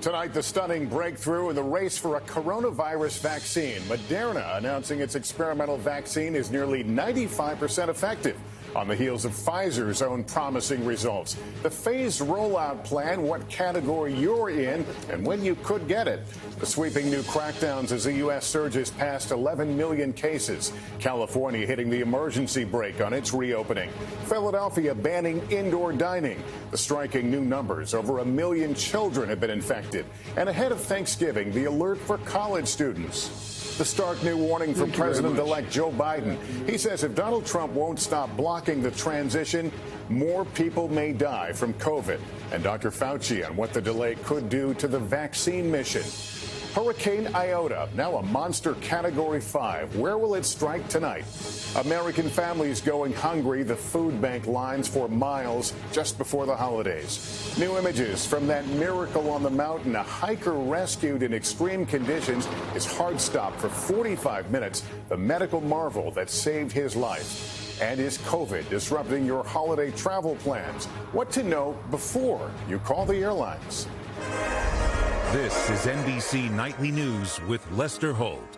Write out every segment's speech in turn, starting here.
Tonight, the stunning breakthrough in the race for a coronavirus vaccine. Moderna announcing its experimental vaccine is nearly 95% effective on the heels of Pfizer's own promising results. The phased rollout plan, what category you're in, and when you could get it. The sweeping new crackdowns as the U.S. surges past 11 million cases. California hitting the emergency brake on its reopening. Philadelphia banning indoor dining. The striking new numbers. Over 1 million children have been infected. And ahead of Thanksgiving, the alert for college students. The stark new warning from President-elect Joe Biden. He says if Donald Trump won't stop blocking the transition, more people may die from COVID. And Dr. Fauci on what the delay could do to the vaccine mission. Hurricane Iota, now a monster Category 5. Where will it strike tonight? American families going hungry, the food bank lines for miles just before the holidays. New images from that miracle on the mountain. A hiker rescued in extreme conditions is hard stopped for 45 minutes. The medical marvel that saved his life. And is COVID disrupting your holiday travel plans? What to know before you call the airlines. This is NBC Nightly News with Lester Holt.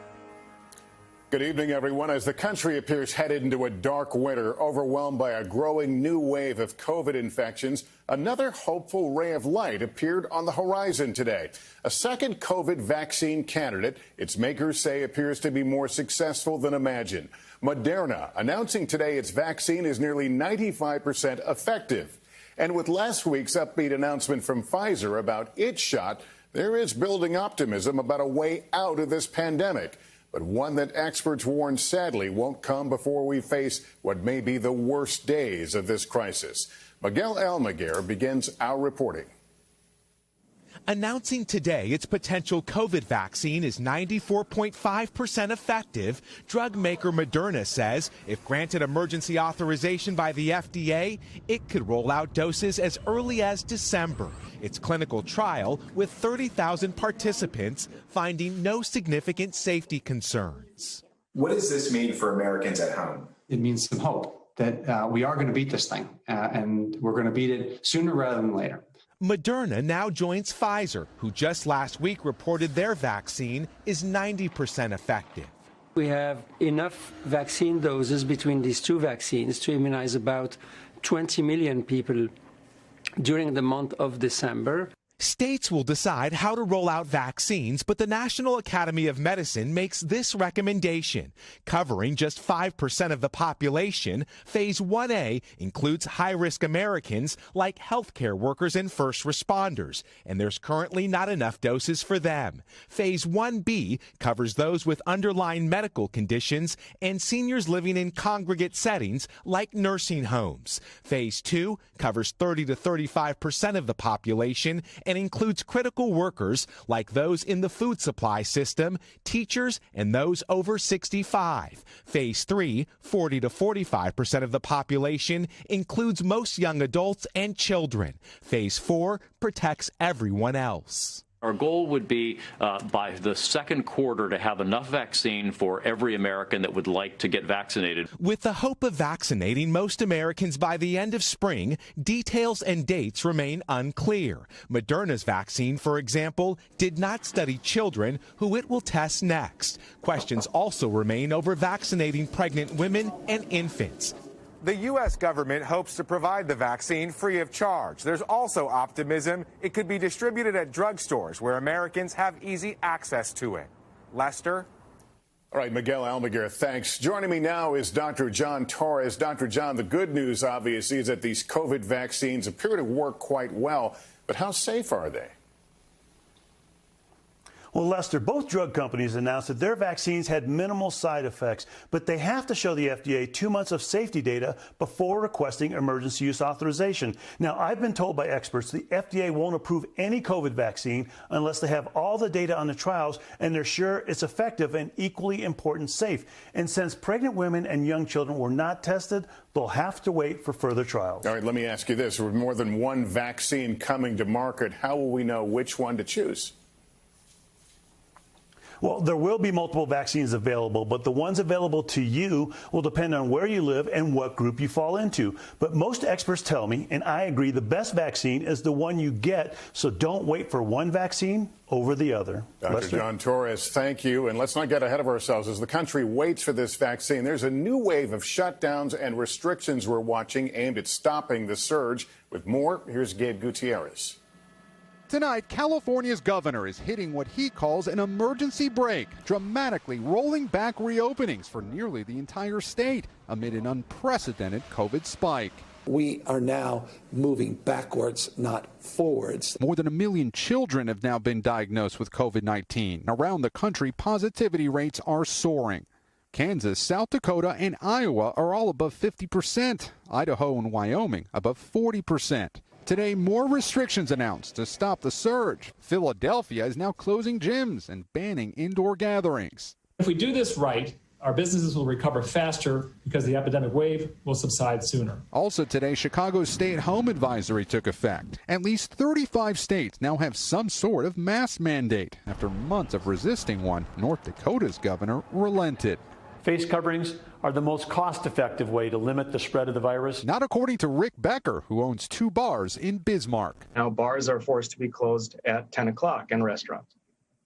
Good evening, everyone. As the country appears headed into a dark winter, overwhelmed by a growing new wave of COVID infections, another hopeful ray of light appeared on the horizon today. A second COVID vaccine candidate, its makers say, appears to be more successful than imagined. Moderna announcing today its vaccine is nearly 95% effective. And with last week's upbeat announcement from Pfizer about its shot, there is building optimism about a way out of this pandemic, but one that experts warn sadly won't come before we face what may be the worst days of this crisis. Miguel Almaguer begins our reporting. Announcing today its potential COVID vaccine is 94.5% effective, drug maker Moderna says if granted emergency authorization by the FDA, it could roll out doses as early as December. Its clinical trial with 30,000 participants finding no significant safety concerns. What does this mean for Americans at home? It means some hope that we are going to beat this thing, and we're going to beat it sooner rather than later. Moderna now joins Pfizer, who just last week reported their vaccine is 90% effective. We have enough vaccine doses between these two vaccines to immunize about 20 million people during the month of December. States will decide how to roll out vaccines, but the National Academy of Medicine makes this recommendation. Covering just 5% of the population, Phase 1A includes high-risk Americans like healthcare workers and first responders, and there's currently not enough doses for them. Phase 1B covers those with underlying medical conditions and seniors living in congregate settings like nursing homes. Phase 2 covers 30 to 35% of the population and includes critical workers like those in the food supply system, teachers, and those over 65. Phase 3, 40 to 45% of the population, includes most young adults and children. Phase 4 protects everyone else. Our goal would be by the second quarter to have enough vaccine for every American that would like to get vaccinated. With the hope of vaccinating most Americans by the end of spring, details and dates remain unclear. Moderna's vaccine, for example, did not study children who it will test next. Questions also remain over vaccinating pregnant women and infants. The U.S. government hopes to provide the vaccine free of charge. There's also optimism it could be distributed at drugstores where Americans have easy access to it. Lester? All right, Miguel Almaguer, thanks. Joining me now is Dr. John Torres. Dr. John, the good news, obviously, is that these COVID vaccines appear to work quite well. But how safe are they? Well, Lester, both drug companies announced that their vaccines had minimal side effects, but they have to show the FDA 2 months of safety data before requesting emergency use authorization. Now, I've been told by experts the FDA won't approve any COVID vaccine unless they have all the data on the trials and they're sure it's effective and equally important safe. And since pregnant women and young children were not tested, they'll have to wait for further trials. All right, let me ask you this. With more than one vaccine coming to market, how will we know which one to choose? Well, there will be multiple vaccines available, but the ones available to you will depend on where you live and what group you fall into. But most experts tell me, and I agree, the best vaccine is the one you get, so don't wait for one vaccine over the other. Dr. Lester? John Torres, thank you. And let's not get ahead of ourselves. As the country waits for this vaccine, there's a new wave of shutdowns and restrictions we're watching aimed at stopping the surge. With more, here's Gabe Gutierrez. Tonight, California's governor is hitting what he calls an emergency brake, dramatically rolling back reopenings for nearly the entire state amid an unprecedented COVID spike. We are now moving backwards, not forwards. More than 1 million children have now been diagnosed with COVID-19. Around the country, positivity rates are soaring. Kansas, South Dakota, and Iowa are all above 50%. Idaho and Wyoming above 40%. Today, more restrictions announced to stop the surge. Philadelphia is now closing gyms and banning indoor gatherings. If we do this right, our businesses will recover faster because the epidemic wave will subside sooner. Also today, Chicago's stay-at-home advisory took effect. At least 35 states now have some sort of mask mandate. After months of resisting one, North Dakota's governor relented. Face coverings are the most cost-effective way to limit the spread of the virus. Not according to Rick Becker, who owns 2 bars in Bismarck. Now bars are forced to be closed at 10 o'clock and restaurants.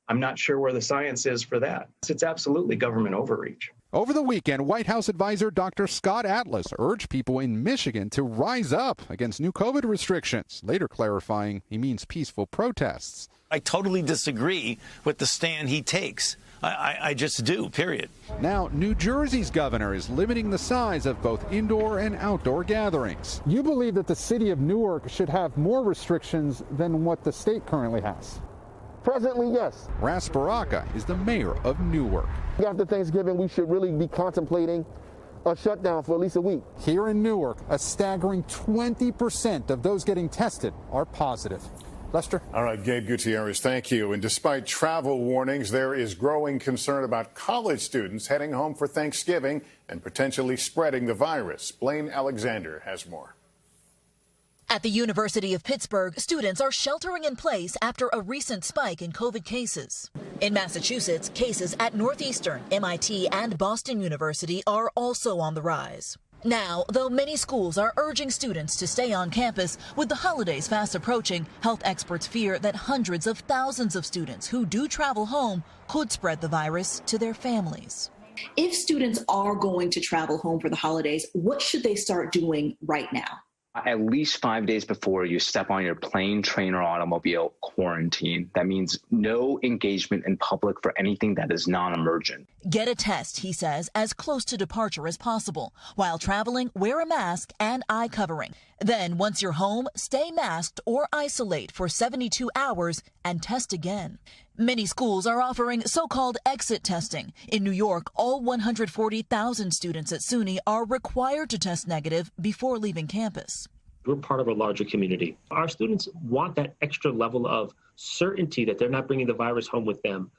I'm not sure where the science is for that. It's absolutely government overreach. Over the weekend, White House advisor Dr. Scott Atlas urged people in Michigan to rise up against new COVID restrictions, later clarifying he means peaceful protests. I totally disagree with the stand he takes. I just do, period. Now, New Jersey's governor is limiting the size of both indoor and outdoor gatherings. You believe that the city of Newark should have more restrictions than what the state currently has? Presently, yes. Ras Baraka is the mayor of Newark. After Thanksgiving, we should really be contemplating a shutdown for at least a week. Here in Newark, a staggering 20% of those getting tested are positive. Lester? All right, Gabe Gutierrez, thank you. And despite travel warnings, there is growing concern about college students heading home for Thanksgiving and potentially spreading the virus. Blaine Alexander has more. At the University of Pittsburgh, students are sheltering in place after a recent spike in COVID cases. In Massachusetts, cases at Northeastern, MIT, and Boston University are also on the rise. Now, though many schools are urging students to stay on campus, with the holidays fast approaching, health experts fear that hundreds of thousands of students who do travel home could spread the virus to their families. If students are going to travel home for the holidays, what should they start doing right now? At least 5 days before you step on your plane, train, or automobile, quarantine. That means no engagement in public for anything that is non-emergent. Get a test, he says, as close to departure as possible. While traveling, wear a mask and eye covering. Then, once you're home, stay masked or isolate for 72 hours and test again. Many schools are offering so-called exit testing. In New York, all 140,000 students at SUNY are required to test negative before leaving campus. We're part of a larger community. Our students want that extra level of certainty that they're not bringing the virus home with them.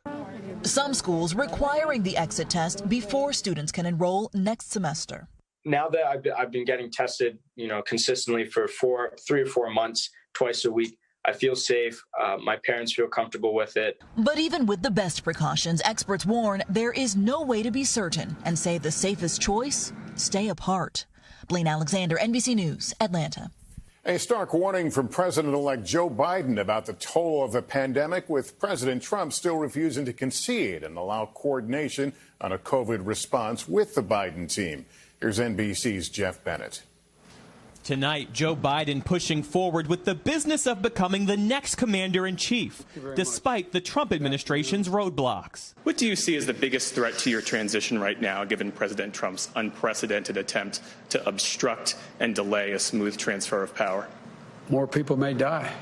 Some schools requiring the exit test before students can enroll next semester. Now that I've been getting tested, consistently for 3 or 4 months, twice a week, I feel safe. My parents feel comfortable with it. But even with the best precautions, experts warn there is no way to be certain and say the safest choice, stay apart. Blaine Alexander, NBC News, Atlanta. A stark warning from President-elect Joe Biden about the toll of the pandemic, with President Trump still refusing to concede and allow coordination on a COVID response with the Biden team. Here's NBC's Jeff Bennett. Tonight, Joe Biden pushing forward with the business of becoming the next commander-in-chief, despite the Trump administration's roadblocks. What do you see as the biggest threat to your transition right now, given President Trump's unprecedented attempt to obstruct and delay a smooth transfer of power? More people may die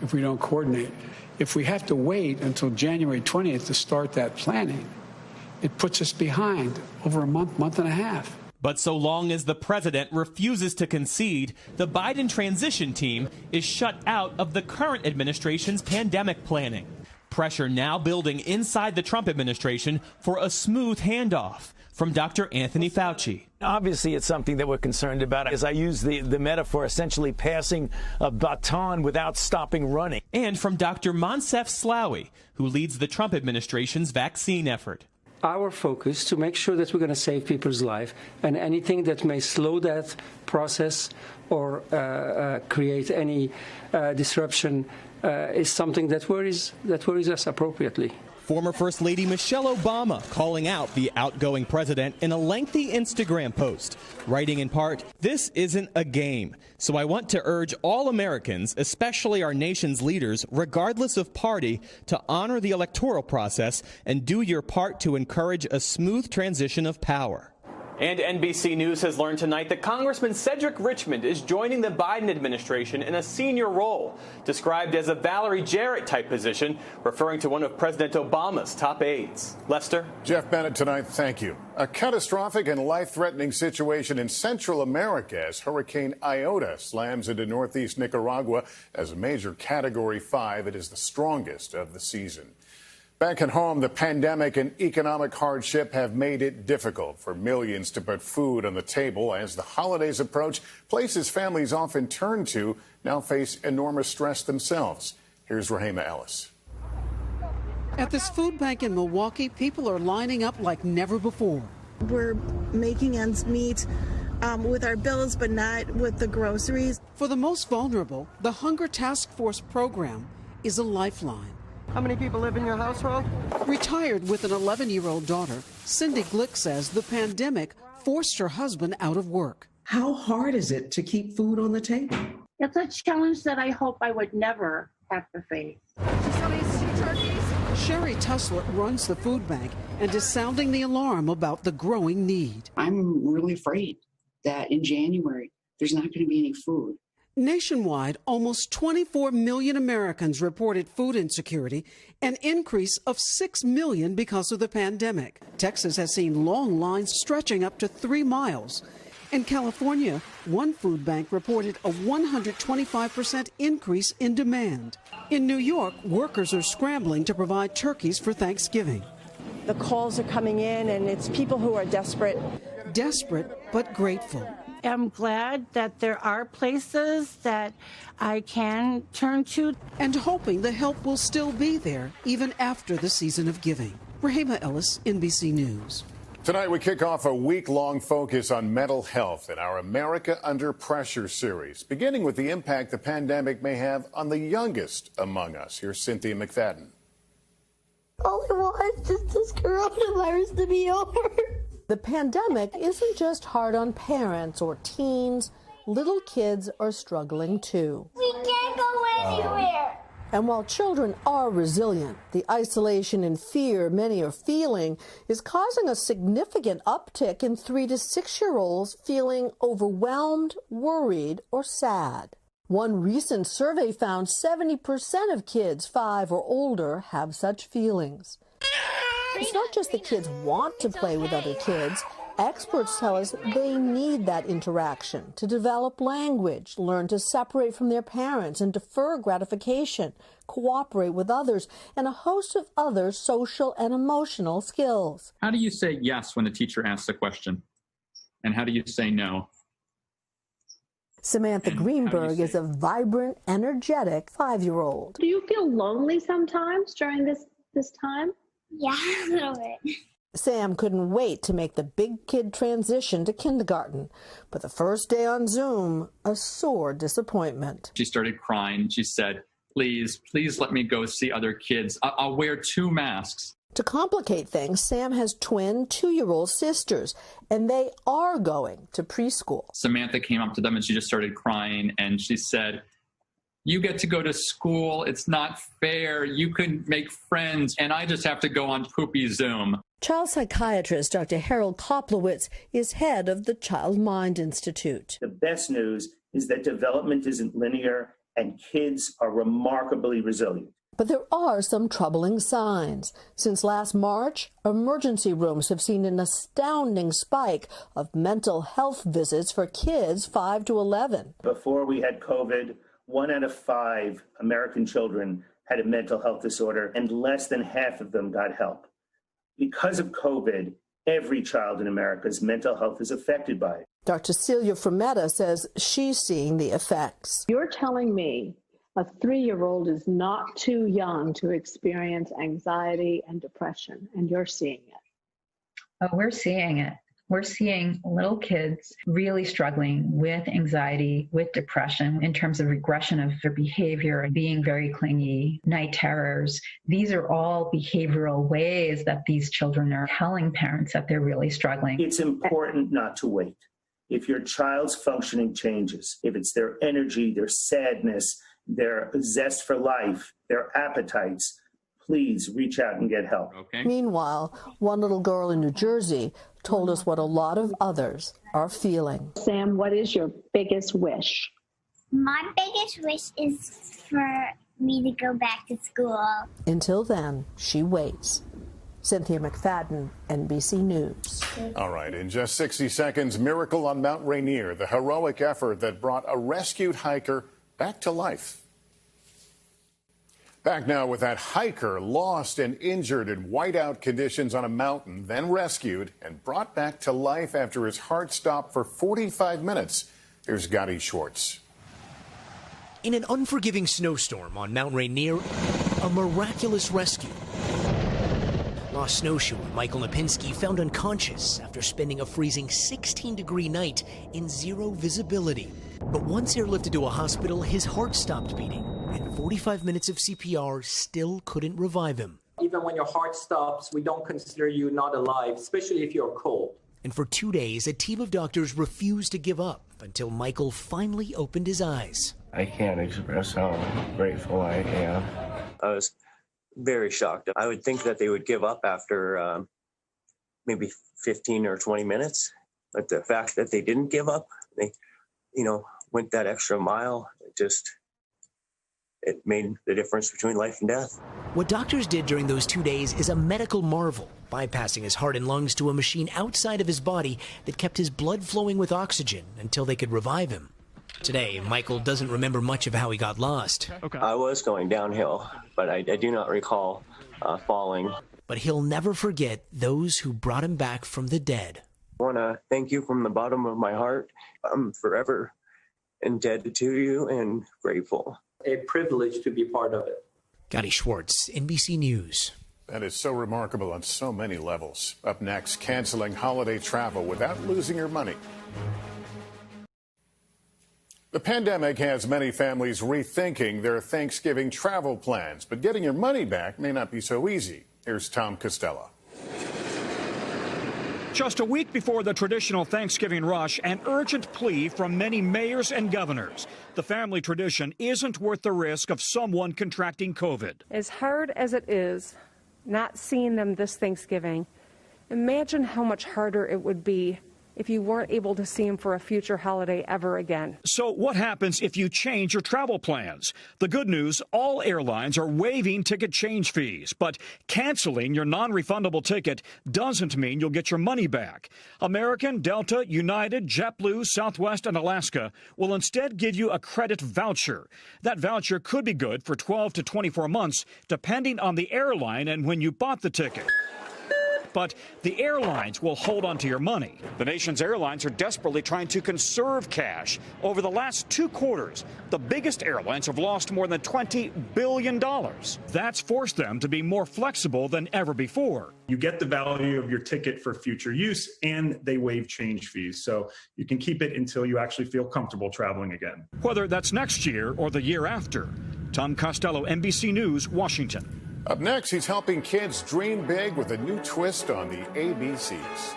if we don't coordinate. If we have to wait until January 20th to start that planning, it puts us behind over a month and a half. But so long as the president refuses to concede, the Biden transition team is shut out of the current administration's pandemic planning. Pressure now building inside the Trump administration for a smooth handoff from Dr. Anthony Fauci. Obviously, it's something that we're concerned about, as I use the metaphor, essentially passing a baton without stopping running. And from Dr. Moncef Slaoui, who leads the Trump administration's vaccine effort. Our focus to make sure that we're going to save people's life, and anything that may slow that process or create any disruption is something that worries us appropriately. Former First Lady Michelle Obama calling out the outgoing president in a lengthy Instagram post, writing in part, "This isn't a game, so I want to urge all Americans, especially our nation's leaders, regardless of party, to honor the electoral process and do your part to encourage a smooth transition of power." And NBC News has learned tonight that Congressman Cedric Richmond is joining the Biden administration in a senior role, described as a Valerie Jarrett-type position, referring to one of President Obama's top aides. Lester? Jeff Bennett tonight, thank you. A catastrophic and life-threatening situation in Central America as Hurricane Iota slams into northeast Nicaragua as a major Category 5. It is the strongest of the season. Back at home, the pandemic and economic hardship have made it difficult for millions to put food on the table. As the holidays approach, places families often turn to now face enormous stress themselves. Here's Rahima Ellis. At this food bank in Milwaukee, people are lining up like never before. We're making ends meet with our bills, but not with the groceries. For the most vulnerable, the Hunger Task Force program is a lifeline. How many people live in your household? Retired with an 11-year-old daughter, Cindy Glick says the pandemic forced her husband out of work. How hard is it to keep food on the table? It's a challenge that I hope I would never have to face. Sherry Tussler runs the food bank and is sounding the alarm about the growing need. I'm really afraid that in January, there's not going to be any food. Nationwide, almost 24 million Americans reported food insecurity, an increase of 6 million because of the pandemic. Texas has seen long lines stretching up to 3 miles. In California, one food bank reported a 125% increase in demand. In New York, workers are scrambling to provide turkeys for Thanksgiving. The calls are coming in, and it's people who are desperate. Desperate, but grateful. I'm glad that there are places that I can turn to. And hoping the help will still be there even after the season of giving. Rahima Ellis, NBC News. Tonight we kick off a week-long focus on mental health in our America Under Pressure series, beginning with the impact the pandemic may have on the youngest among us. Here's Cynthia McFadden. All I want is just this coronavirus to be over. The pandemic isn't just hard on parents or teens. Little kids are struggling too. We can't go anywhere. And while children are resilient, the isolation and fear many are feeling is causing a significant uptick in 3 to 6-year-olds feeling overwhelmed, worried, or sad. One recent survey found 70% of kids 5 or older have such feelings. It's not just the kids want to play with other kids. Experts tell us they need that interaction to develop language, learn to separate from their parents and defer gratification, cooperate with others, and a host of other social and emotional skills. How do you say yes when a teacher asks a question? And how do you say no? Samantha Greenberg is a vibrant, energetic 5-year-old. Do you feel lonely sometimes during this time? Yeah, a little bit. Sam couldn't wait to make the big kid transition to kindergarten, but the first day on Zoom, a sore disappointment. She started crying. She said, please let me go see other kids. I'll wear 2 masks. To complicate things, Sam has twin 2-year-old sisters, and they are going to preschool. Samantha came up to them and she just started crying, and she said, you get to go to school. It's not fair. You can make friends, and I just have to go on poopy Zoom. Child psychiatrist Dr. Harold Koplowitz is head of the Child Mind Institute. The best news is that development isn't linear, and kids are remarkably resilient. But there are some troubling signs. Since last March, emergency rooms have seen an astounding spike of mental health visits for kids 5 to 11. Before we had COVID, 1 out of 5 American children had a mental health disorder, and less than half of them got help. Because of COVID, Every child in America's mental health is affected by it. Dr. Celia Frometta says she's seeing the effects. You're telling me a 3-year-old is not too young to experience anxiety and depression, and you're seeing it. Oh, we're seeing it. We're seeing little kids really struggling with anxiety, with depression in terms of regression of their behavior, being very clingy, night terrors. These are all behavioral ways that these children are telling parents that they're really struggling. It's important not to wait. If your child's functioning changes, if it's their energy, their sadness, their zest for life, their appetites, please reach out and get help. Okay. Meanwhile, one little girl in New Jersey told us what a lot of others are feeling. Sam, what is your biggest wish? My biggest wish is for me to go back to school. Until then, she waits. Cynthia McFadden, NBC News. All right, in just 60 seconds, miracle on Mount Rainier, the heroic effort that brought a rescued hiker back to life. Back now with that hiker lost and injured in whiteout conditions on a mountain, then rescued and brought back to life after his heart stopped for 45 minutes. Here's Gotti Schwartz. In an unforgiving snowstorm on Mount Rainier, a miraculous rescue. Lost snowshoer Michael Napinski found unconscious after spending a freezing 16-degree night in zero visibility. But once airlifted to a hospital, his heart stopped beating, and 45 minutes of CPR still couldn't revive him. Even when your heart stops, we don't consider you not alive, especially if you're cold. And for 2 days, a team of doctors refused to give up until Michael finally opened his eyes. I can't express how grateful I am. I was very shocked. I would think that they would give up after maybe 15 or 20 minutes. But the fact that they didn't give up, they, went that extra mile, it made the difference between life and death. What doctors did during those 2 days is a medical marvel, bypassing his heart and lungs to a machine outside of his body that kept his blood flowing with oxygen until they could revive him. Today, Michael doesn't remember much of how he got lost. I was going downhill, but I do not recall falling. But he'll never forget those who brought him back from the dead. I want to thank you from the bottom of my heart. I'm forever indebted to you and grateful. A privilege to be part of it. Gotti Schwartz, NBC News. That is so remarkable on so many levels. Up next, canceling holiday travel without losing your money. The pandemic has many families rethinking their Thanksgiving travel plans, but getting your money back may not be so easy. Here's Tom Costello. Just a week before the traditional Thanksgiving rush, an urgent plea from many mayors and governors. The family tradition isn't worth the risk of someone contracting COVID. As hard as it is not seeing them this Thanksgiving, imagine how much harder it would be if you weren't able to see them for a future holiday ever again. So what happens if you change your travel plans? The good news, all airlines are waiving ticket change fees, but canceling your non-refundable ticket doesn't mean you'll get your money back. American, Delta, United, JetBlue, Southwest, and Alaska will instead give you a credit voucher. That voucher could be good for 12 to 24 months, depending on the airline and when you bought the ticket. But the airlines will hold on to your money. The nation's airlines are desperately trying to conserve cash. Over the last 2 quarters, the biggest airlines have lost more than $20 billion. That's forced them to be more flexible than ever before. You get the value of your ticket for future use, and they waive change fees. So you can keep it until you actually feel comfortable traveling again. Whether that's next year or the year after. Tom Costello, NBC News, Washington. Up next, he's helping kids dream big with a new twist on the ABCs.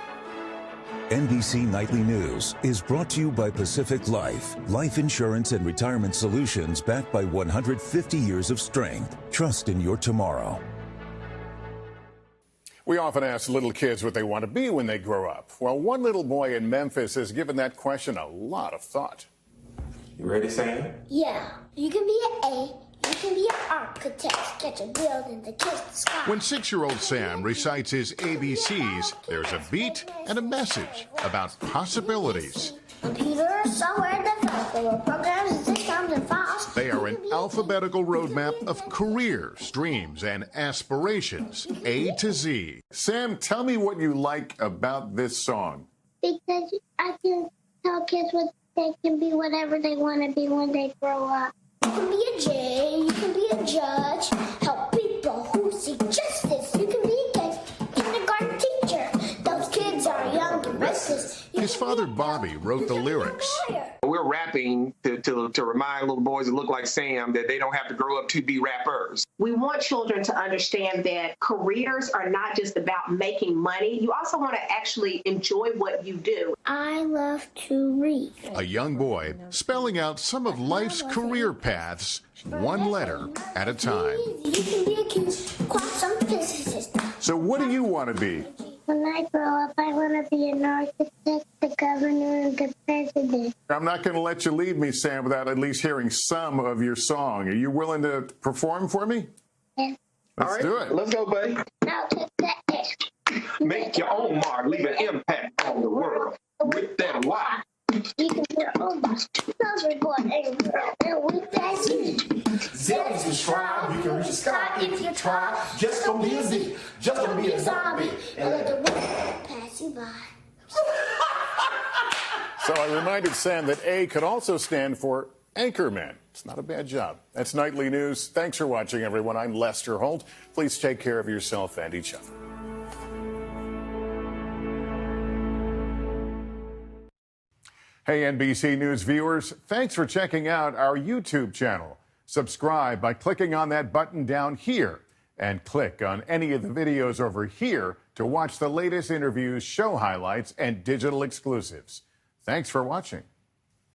NBC Nightly News is brought to you by Pacific Life. Life insurance and retirement solutions backed by 150 years of strength. Trust in your tomorrow. We often ask little kids what they want to be when they grow up. Well, one little boy in Memphis has given that question a lot of thought. You ready, Sam? Yeah, you can be an A. You can be an architect, sketch a building to kiss the sky. When 6-year-old Sam recites his ABCs, there's a beat and a message about possibilities. Computer, software developer, programs, systems, and files. They are an alphabetical roadmap of careers, dreams, and aspirations, A to Z. Sam, tell me what you like about this song. Because I can tell kids what they can be, whatever they want to be when they grow up. You can be a J, you can be a judge, help people who seek justice. You can be a kindergarten teacher. Those kids are young and restless. His father, Bobby, wrote the lyrics. We're rapping to remind little boys that look like Sam that they don't have to grow up to be rappers. We want children to understand that careers are not just about making money. You also want to actually enjoy what you do. I love to read. A young boy spelling out some of life's career paths, one letter at a time. You can be a quantum physicist. So what do you want to be? When I grow up, I want to be an architect, the governor, and the president. I'm not going to let you leave me, Sam, without at least hearing some of your song. Are you willing to perform for me? Yeah. Let's do it. Let's go, buddy. Now take that. Make your own mark. Leave an impact on the world. With that why. You can be your own boss. Love your boy and girl. And with that Z. Zillions can try. You can reach the sky if you try. Just don't be a Z. Just don't be a zombie. And let the world pass you by. So I reminded Sam that A could also stand for Anchorman. It's not a bad job. That's Nightly News. Thanks for watching, everyone. I'm Lester Holt. Please take care of yourself and each other. Hey, NBC News viewers, thanks for checking out our YouTube channel. Subscribe by clicking on that button down here and click on any of the videos over here to watch the latest interviews, show highlights, and digital exclusives. Thanks for watching.